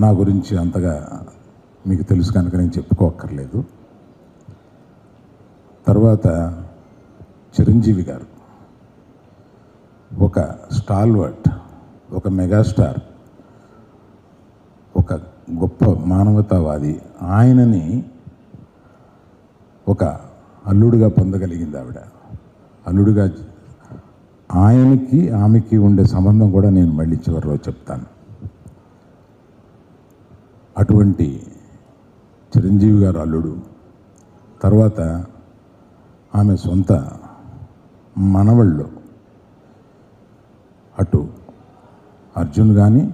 నా గురించి అంతగా మీకు తెలుసు కనుక నేను చెప్పుకోక్కర్లేదు. తర్వాత చిరంజీవి గారు ఒక స్టాల్వర్ట్, ఒక మెగాస్టార్, ఒక గొప్ప మానవతావాది. ఆయనని ఒక అల్లుడుగా పొందగలిగింది ఆవిడ. అల్లుడుగా ఆయనకి ఆమెకి ఉండే సంబంధం కూడా నేను మళ్ళీ చివరిలో చెప్తాను. అటువంటి చిరంజీవి గారు అల్లుడు. తర్వాత ఆమె సొంత మనవళ్ళు, అటు అర్జున్ కానీ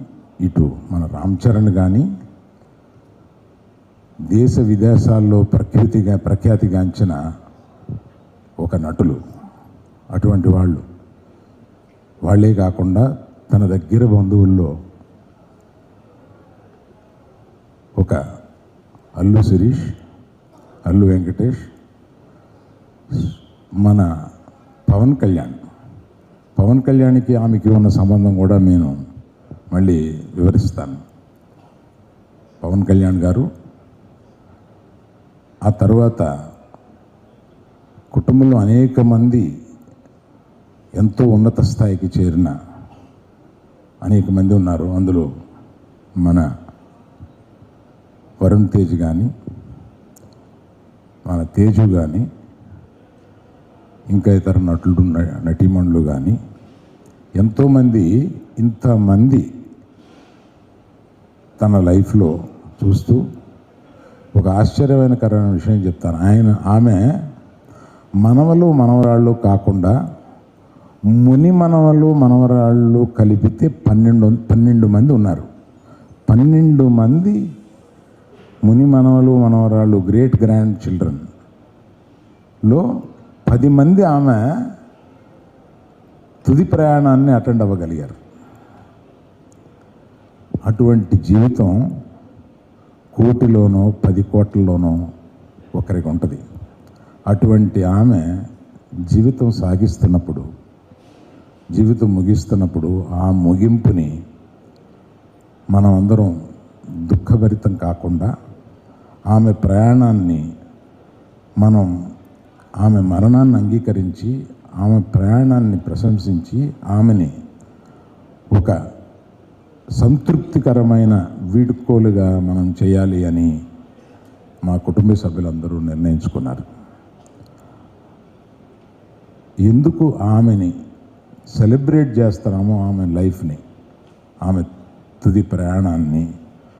ఇటు మన రామ్ చరణ్ కానీ దేశ విదేశాల్లో ప్రఖ్యాతిగాంచిన ఒక నటులు. అటువంటి వాళ్ళే కాకుండా తన దగ్గర బంధువుల్లో ఒక అల్లు శిరీష్, అల్లు వెంకటేష్, మన పవన్ కళ్యాణ్కి ఆమెకి ఉన్న సంబంధం కూడా నేను మళ్ళీ వివరిస్తాను. పవన్ కళ్యాణ్ గారు ఆ తర్వాత కుటుంబంలో అనేక మంది ఎంతో ఉన్నత స్థాయికి చేరిన అనేక మంది ఉన్నారు. అందులో మన వరుణ్ తేజ్ కానీ, మన తేజు కానీ, ఇంకా ఇతర నటులు నటీమణులు కానీ ఎంతోమంది, ఇంతమంది తన లైఫ్లో చూస్తూ ఒక ఆశ్చర్యకరమైన విషయం చెప్తాను. ఆమె మనవలు మనవరాళ్ళు కాకుండా ముని మనవలు మనవరాళ్ళు కలిపితే 12 మంది ఉన్నారు. 12 మంది ముని మనవలు మనవరాళ్ళు, గ్రేట్ గ్రాండ్ చిల్డ్రన్లో 10 మంది ఆమె తుది ప్రయాణాన్ని అటెండ్ అవ్వగలిగారు. అటువంటి జీవితం కోటిలోనో 10 కోట్లలోనో ఒకరికి ఉంటుంది. అటువంటి ఆమె జీవితం సాగిస్తున్నప్పుడు, జీవితం ముగిస్తున్నప్పుడు ఆ ముగింపుని మనం అందరం దుఃఖభరితం కాకుండా ఆమె ప్రయాణాన్ని ఆమె మరణాన్ని అంగీకరించి, ఆమె ప్రయాణాన్ని ప్రశంసించి, ఆమెని ఒక సంతృప్తికరమైన వీడ్కోలుగా మనం చేయాలి అని మా కుటుంబ సభ్యులందరూ నిర్ణయించుకున్నారు. ఎందుకు ఆమెని సెలబ్రేట్ చేస్తున్నామో, ఆమె లైఫ్ని, ఆమె తుది ప్రయాణాన్ని